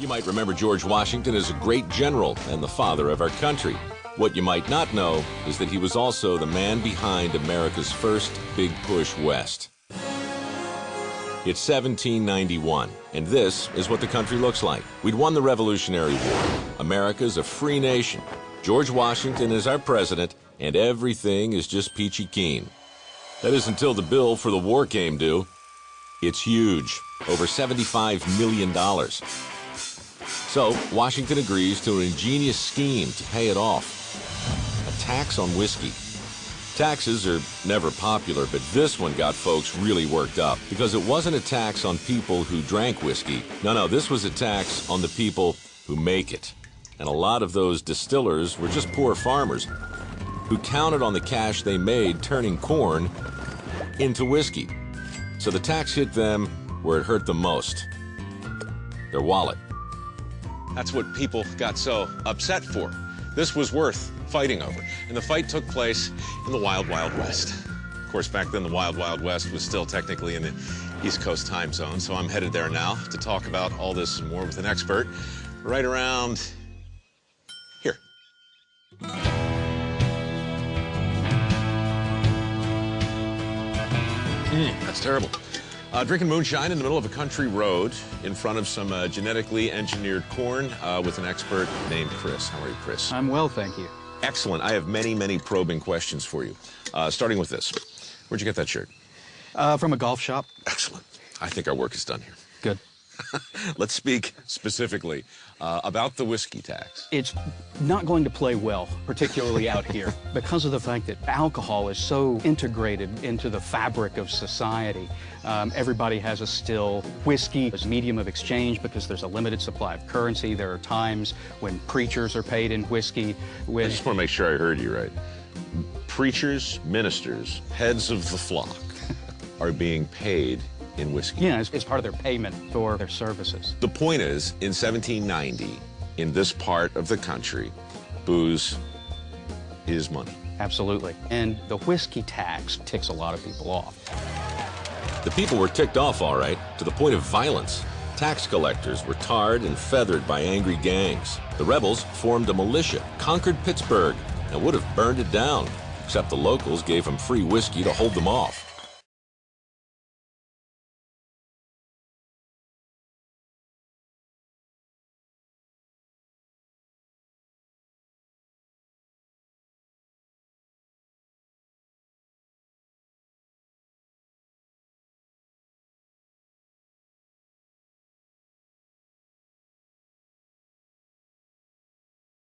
You might remember George Washington as a great general and the father of our country. What you might not know is that he was also the man behind America's first big push west. It's 1791, and this is what the country looks like. We'd won the Revolutionary War. America's a free nation. George Washington is our president, and everything is just peachy keen. That is until the bill for the war came due. It's huge, over $75 million. So Washington agrees to an ingenious scheme to pay it off. A tax on whiskey. Taxes are never popular, but this one got folks really worked up because it wasn't a tax on people who drank whiskey. No, this was a tax on the people who make it. And a lot of those distillers were just poor farmers who counted on the cash they made turning corn into whiskey. So the tax hit them where it hurt them most, their wallet. That's what people got so upset for. This was worth fighting over. And the fight took place in the Wild Wild West. Of course, back then, the Wild Wild West was still technically in the East Coast time zone, so I'm headed there now to talk about all this and more with an expert right around here. That's terrible. Drinking moonshine in the middle of a country road in front of some genetically engineered corn with an expert named Chris. How are you, Chris? I'm well, thank you. Excellent. I have many probing questions for you. Starting with this. Where'd you get that shirt? From a golf shop. Excellent. I think our work is done here. Good. Let's speak specifically about the whiskey tax. It's not going to play well, particularly out here, because of the fact that alcohol is so integrated into the fabric of society. Everybody has a still. Whiskey as a medium of exchange because there's a limited supply of currency. There are times when preachers are paid in whiskey. I just want to make sure I heard you right. Preachers, ministers, heads of the flock are being paid in whiskey. Yeah, it's part of their payment for their services. The point is, in 1790, in this part of the country, booze is money. Absolutely. And the whiskey tax ticks a lot of people off. The people were ticked off, all right, to the point of violence. Tax collectors were tarred and feathered by angry gangs. The rebels formed a militia, conquered Pittsburgh, and would have burned it down, except the locals gave them free whiskey to hold them off.